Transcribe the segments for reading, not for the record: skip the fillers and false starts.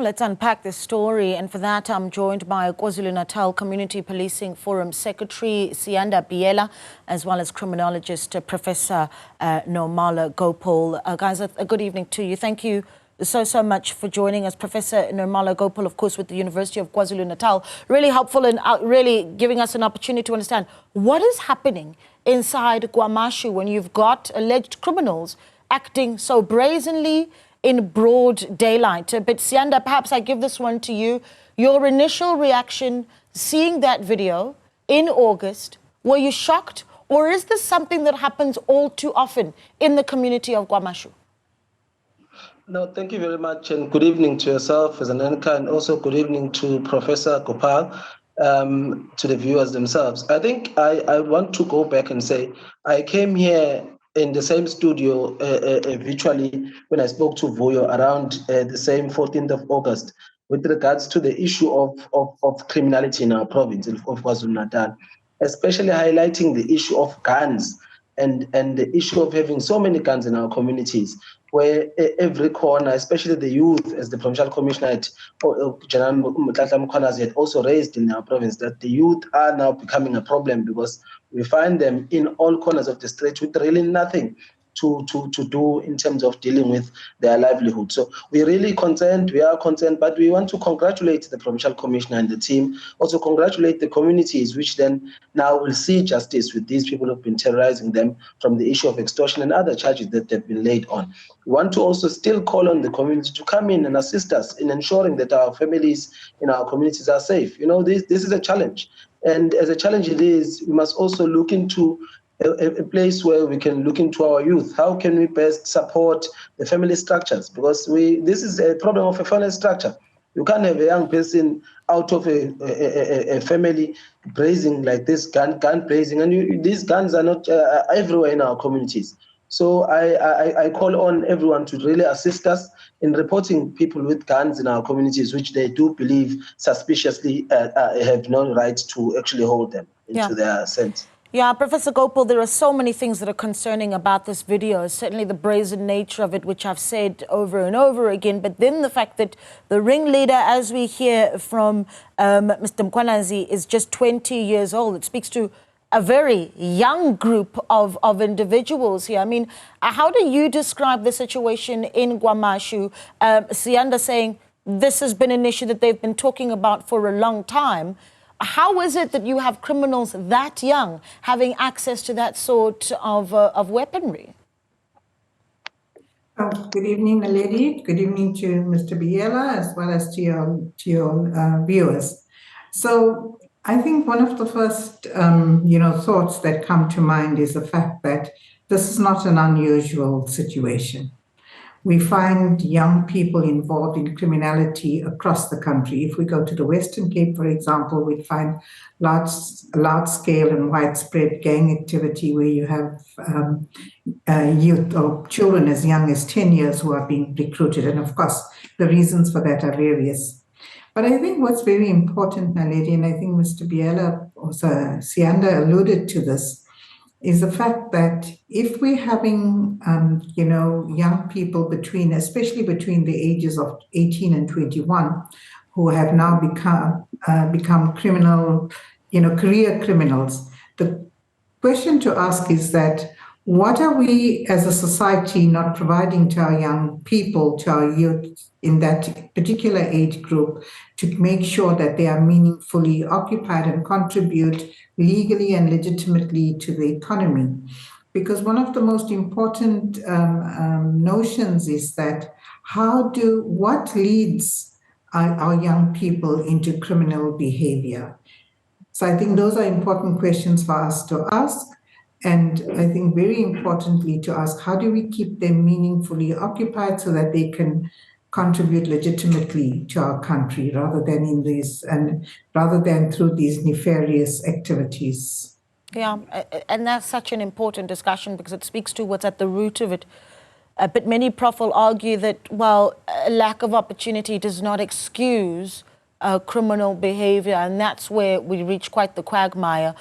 let's unpack this story, and for that I'm joined by KwaZulu-Natal Community Policing Forum Secretary Siyanda Biyela, as well as criminologist Professor Nirmala Gopal. Guys, a good evening to you. Thank you so much for joining us. Professor Nirmala Gopal, of course, with the University of KwaZulu-Natal, really helpful in really giving us an opportunity to understand what is happening inside KwaMashu when you've got alleged criminals acting so brazenly in broad daylight. But Siyanda, perhaps I give this one to you. Your initial reaction seeing that video in August, were you shocked, or is this something that happens all too often in the community of KwaMashu? No, thank you very much, and good evening to yourself as an anchor, and also good evening to Professor Gopal, to the viewers themselves. I think I want to go back and say I came here in the same studio virtually when I spoke to Voyo around the same 14th of August with regards to the issue of criminality in our province of KwaZulu-Natal, especially highlighting the issue of guns and the issue of having so many guns in our communities, where every corner, especially the youth, as the Provincial Commissioner General Mutlatla Mkhwanazi had also raised in our province, that the youth are now becoming a problem because we find them in all corners of the street with really nothing to do in terms of dealing with their livelihood. So we're really concerned, we are concerned, but we want to congratulate the Provincial Commissioner and the team, also congratulate the communities, which then now will see justice with these people who've been terrorizing them from the issue of extortion and other charges that they've been laid on. We want to also still call on the community to come in and assist us in ensuring that our families in our communities are safe. You know, this is a challenge. And as a challenge it is, we must also look into a place where we can look into our youth. How can we best support the family structures? Because this is a problem of a family structure. You can't have a young person out of a family brazen like this, gun brazen, and these guns are not everywhere in our communities. So I call on everyone to really assist us in reporting people with guns in our communities, which they do believe suspiciously have no right to actually hold them into their sense. Yeah, Professor Gopal, there are so many things that are concerning about this video. Certainly the brazen nature of it, which I've said over and over again, but then the fact that the ringleader, as we hear from Mr. Mkhwanazi, is just 20 years old. It speaks to a very young group of individuals here. I mean, how do you describe the situation in KwaMashu? Siyanda saying this has been an issue that they've been talking about for a long time. How is it that you have criminals that young having access to that sort of weaponry? Good evening, Naledi. Good evening to Mr. Biyela, as well as to your viewers. So I think one of the first, thoughts that come to mind is the fact that this is not an unusual situation. We find young people involved in criminality across the country. If we go to the Western Cape, for example, we find large-scale and widespread gang activity where you have youth or children as young as 10 years who are being recruited. And of course, the reasons for that are various. But I think what's very important, Naledi, and I think Mr. Biyela, also Siyanda alluded to this, is the fact that if we're having, young people especially between the ages of 18 and 21, who have now become criminal, career criminals, the question to ask is that what are we as a society not providing to our young people, to our youth in that particular age group, to make sure that they are meaningfully occupied and contribute legally and legitimately to the economy? Because one of the most important notions is that what leads our young people into criminal behavior? So I think those are important questions for us to ask. And I think very importantly to ask, how do we keep them meaningfully occupied so that they can contribute legitimately to our country rather than through these nefarious activities? Yeah, and that's such an important discussion because it speaks to what's at the root of it. But many, Prof, will argue that, well, a lack of opportunity does not excuse criminal behavior, and that's where we reach quite the quagmire.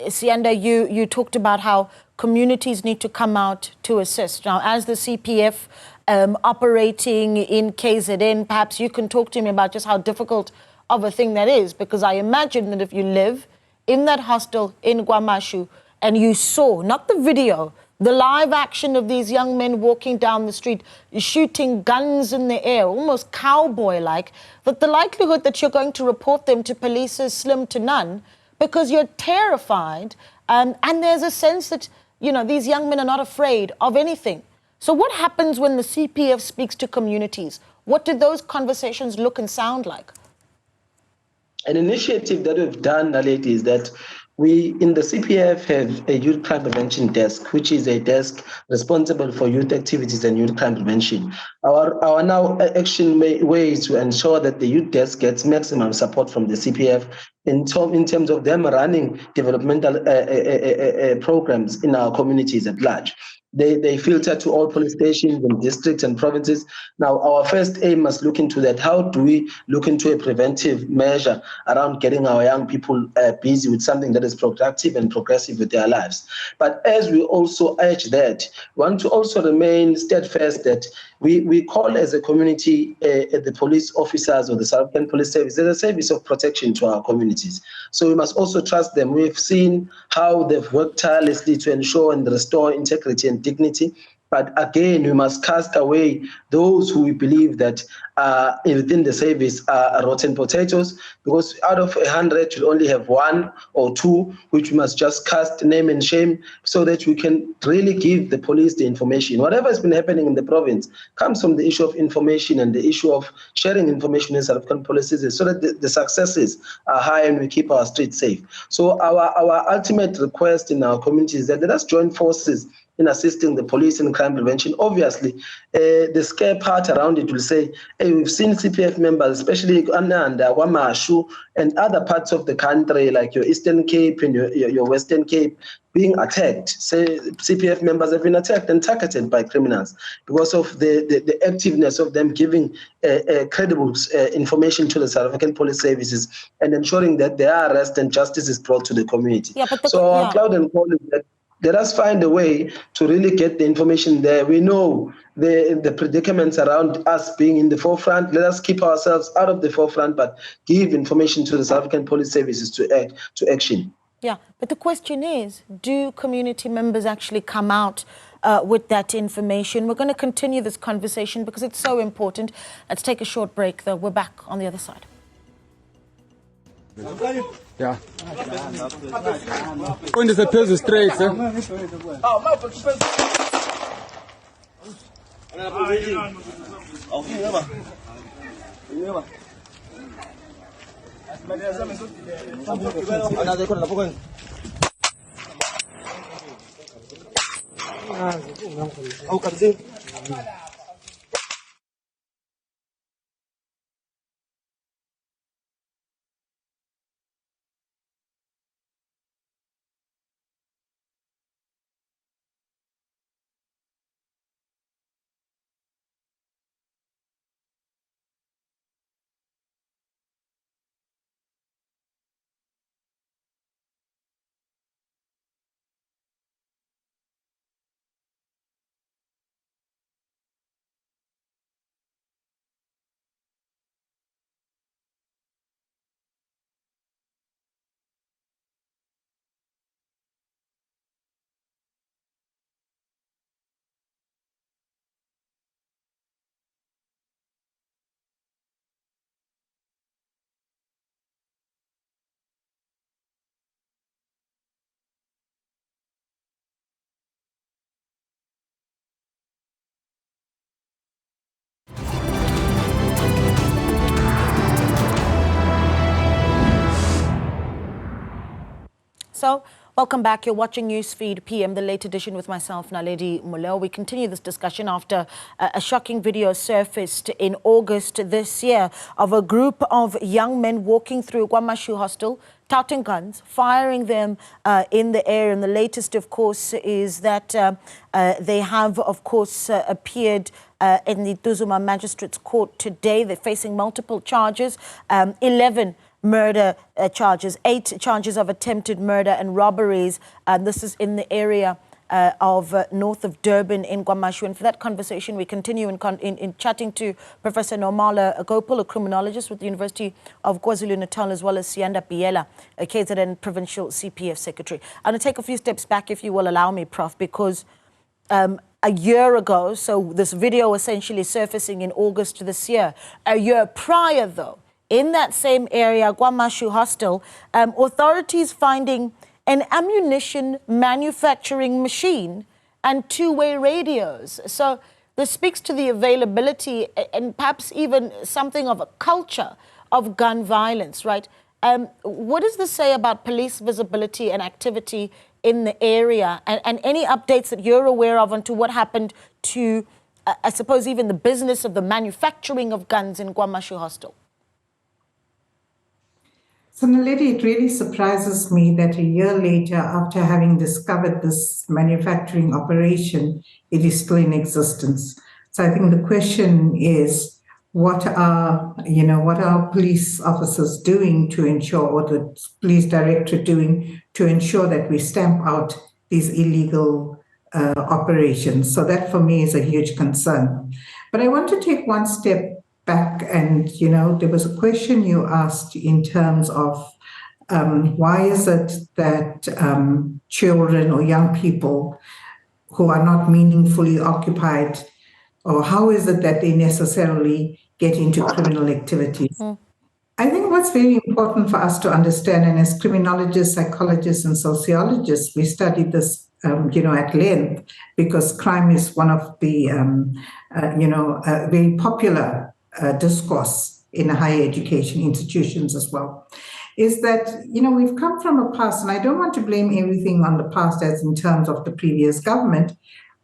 Siyanda, you talked about how communities need to come out to assist. Now, as the CPF operating in KZN. Perhaps you can talk to me about just how difficult of a thing that is, because I imagine that if you live in that hostel in KwaMashu and you saw, not the video, the live action of these young men walking down the street, shooting guns in the air, almost cowboy-like, that the likelihood that you're going to report them to police is slim to none, because you're terrified, and there's a sense that, you know, these young men are not afraid of anything. So what happens when the CPF speaks to communities? What do those conversations look and sound like? An initiative that we've done, Naledi, is that we in the CPF have a youth crime prevention desk, which is a desk responsible for youth activities and youth crime prevention. Our now action way is to ensure that the youth desk gets maximum support from the CPF in terms of them running developmental programs in our communities at large. They filter to all police stations and districts and provinces. Now, our first aim must look into that. How do we look into a preventive measure around getting our young people busy with something that is productive and progressive with their lives? But as we also urge that, we want to also remain steadfast that we call as a community the police officers or the South African Police Service as a service of protection to our communities. So we must also trust them. We've seen how they've worked tirelessly to ensure and restore integrity and dignity. But again, we must cast away those who we believe that within the service are rotten potatoes, because out of 100, you'll only have 1 or 2, which we must just cast name and shame, so that we can really give the police the information. Whatever has been happening in the province comes from the issue of information and the issue of sharing information in South African policies, so that the successes are high and we keep our streets safe. So our ultimate request in our community is that let us join forces in assisting the police in crime prevention. Obviously, the scare part around it will say, hey, we've seen CPF members, especially under KwaMashu and other parts of the country, like your Eastern Cape and your Western Cape, being attacked. Say CPF members have been attacked and targeted by criminals because of the activeness of them giving credible information to the South African police services and ensuring that their arrest and justice is brought to the community. Yeah, but our cloud and call is that let us find a way to really get the information there. We know the predicaments around us being in the forefront. Let us keep ourselves out of the forefront, but give information to the South African police services to action. Yeah, but the question is, do community members actually come out with that information? We're going to continue this conversation because it's so important. Let's take a short break, though. We're back on the other side. Yeah. When is the person straight, sir? So, welcome back. You're watching Newsfeed PM, the late edition with myself, Naledi Muleo. We continue this discussion after a shocking video surfaced in August this year of a group of young men walking through KwaMashu hostel, touting guns, firing them in the air. And the latest, of course, is that they have, of course, appeared in the Newzroom Magistrates Court today. They're facing multiple charges, 11 murder charges, 8 charges of attempted murder and robberies. This is in the area north of Durban in KwaMashu. And for that conversation, we continue in chatting to Professor Nirmala Gopal, a criminologist with the University of KwaZulu-Natal, as well as Siyanda Biyela, a KZN Provincial CPF Secretary. I'm going to take a few steps back, if you will allow me, Prof, because a year ago, so this video essentially surfacing in August this year, a year prior, though, in that same area, KwaMashu Hostel, authorities finding an ammunition manufacturing machine and two-way radios. So this speaks to the availability and perhaps even something of a culture of gun violence, right? What does this say about police visibility and activity in the area, and any updates that you're aware of onto what happened to, I suppose, even the business of the manufacturing of guns in KwaMashu Hostel? So, Naledi, it really surprises me that a year later, after having discovered this manufacturing operation, it is still in existence. So I think the question is, what are police officers doing to ensure, or the police directorate doing to ensure that we stamp out these illegal operations? So that for me is a huge concern. But I want to take one step back, and there was a question you asked in terms of why is it that children or young people who are not meaningfully occupied, or how is it that they necessarily get into criminal activities? I think what's very important for us to understand, and as criminologists, psychologists, and sociologists, we study this at length, because crime is one of the very popular discourse in higher education institutions as well, is that, we've come from a past, and I don't want to blame everything on the past as in terms of the previous government,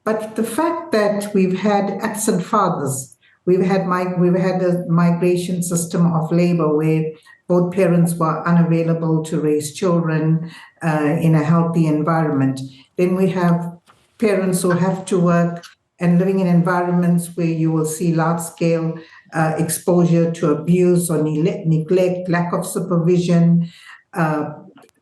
but the fact that we've had absent fathers, we've had a migration system of labor where both parents were unavailable to raise children in a healthy environment. Then we have parents who have to work and living in environments where you will see large-scale exposure to abuse or neglect, lack of supervision.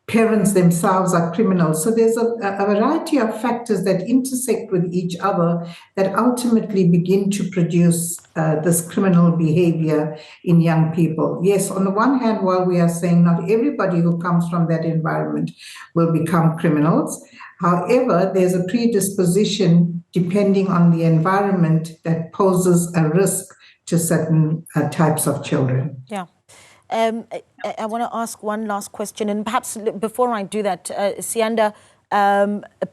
Parents themselves are criminals. So there's a variety of factors that intersect with each other that ultimately begin to produce this criminal behavior in young people. Yes, on the one hand, while we are saying not everybody who comes from that environment will become criminals, however, there's a predisposition depending on the environment that poses a risk to certain types of children. Yeah. I want to ask one last question, and perhaps before I do that, Siyanda,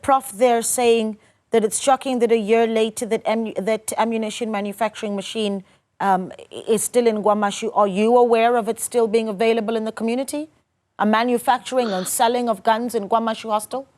Prof there saying that it's shocking that a year later that ammunition manufacturing machine is still in KwaMashu. Are you aware of it still being available in the community? A manufacturing and selling of guns in KwaMashu Hostel?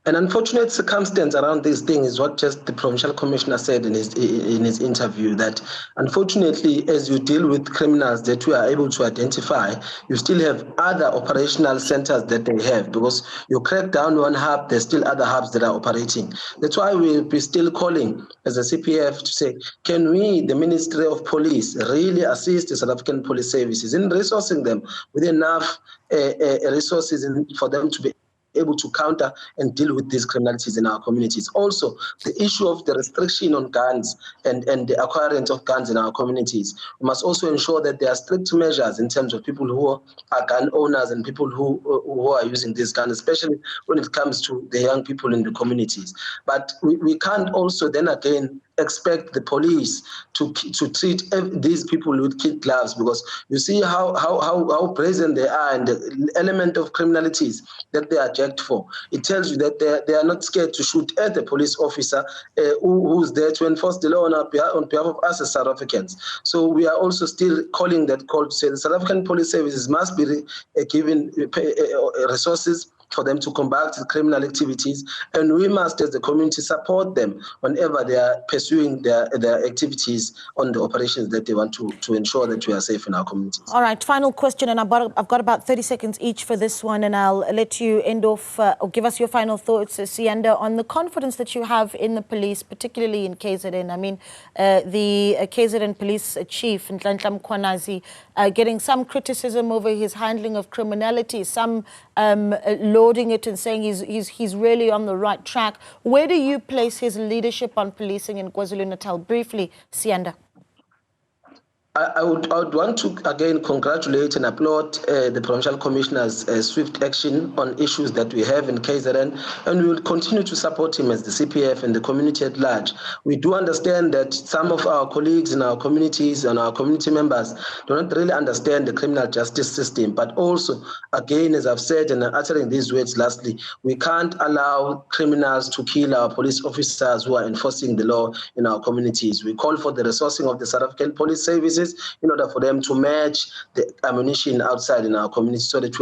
An unfortunate circumstance around this thing is what just the provincial commissioner said in his interview, that unfortunately, as you deal with criminals that we are able to identify, you still have other operational centers that they have, because you crack down one hub, there's still other hubs that are operating. That's why we'll be still calling as a CPF to say, can we, the Ministry of Police, really assist the South African Police Services in resourcing them with enough resources for them to be able to counter and deal with these criminalities in our communities. Also, the issue of the restriction on guns and the acquirement of guns in our communities. We must also ensure that there are strict measures in terms of people who are gun owners and people who are using these guns, especially when it comes to the young people in the communities. But we can't also then again expect the police to treat these people with kid gloves, because you see how brazen they are and the element of criminalities that they are jacked for. It tells you that they are not scared to shoot at the police officer who's there to enforce the law on behalf of us as South Africans. So we are also still calling that call to say the South African Police Services must be given resources for them to combat criminal activities, and we must, as the community, support them whenever they are pursuing their activities on the operations that they want to ensure that we are safe in our communities. All right, final question, and I've got about 30 seconds each for this one, and I'll let you end off or give us your final thoughts, Siyanda, on the confidence that you have in the police, particularly in KZN. I mean, the KZN police chief, Nhlanhla Mkhwanazi, getting some criticism over his handling of criminality, some law lauding it and saying he's really on the right track. Where do you place his leadership on policing in KwaZulu-Natal? Briefly, Siyanda. I would want to again congratulate and applaud the Provincial Commissioner's swift action on issues that we have in KZN, and we will continue to support him as the CPF and the community at large. We do understand that some of our colleagues in our communities and our community members do not really understand the criminal justice system, but also, again, as I've said and uttering these words lastly, we can't allow criminals to kill our police officers who are enforcing the law in our communities. We call for the resourcing of the South African Police Services in order for them to match the ammunition outside in our community so that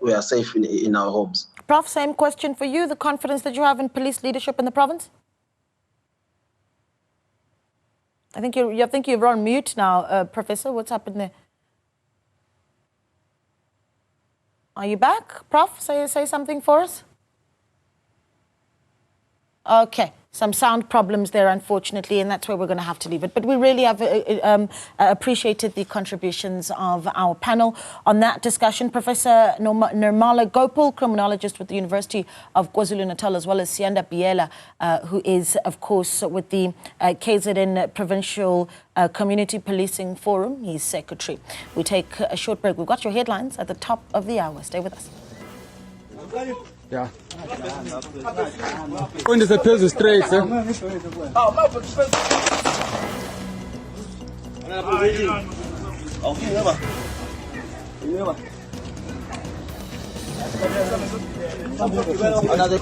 we are safe in our homes. Prof, same question for you. The confidence that you have in police leadership in the province? I think you're on mute now, Professor. What's happened there? Are you back, Prof? Say something for us. Okay. Some sound problems there, unfortunately, and that's where we're going to have to leave it. But we really have appreciated the contributions of our panel on that discussion. Professor Nirmala Gopal, criminologist with the University of KwaZulu-Natal, as well as Siyanda Biyela, who is, of course, with the KZN Provincial Community Policing Forum. He's secretary. We take a short break. We've got your headlines at the top of the hour. Stay with us. Yeah. When is the pills straight, sir? Another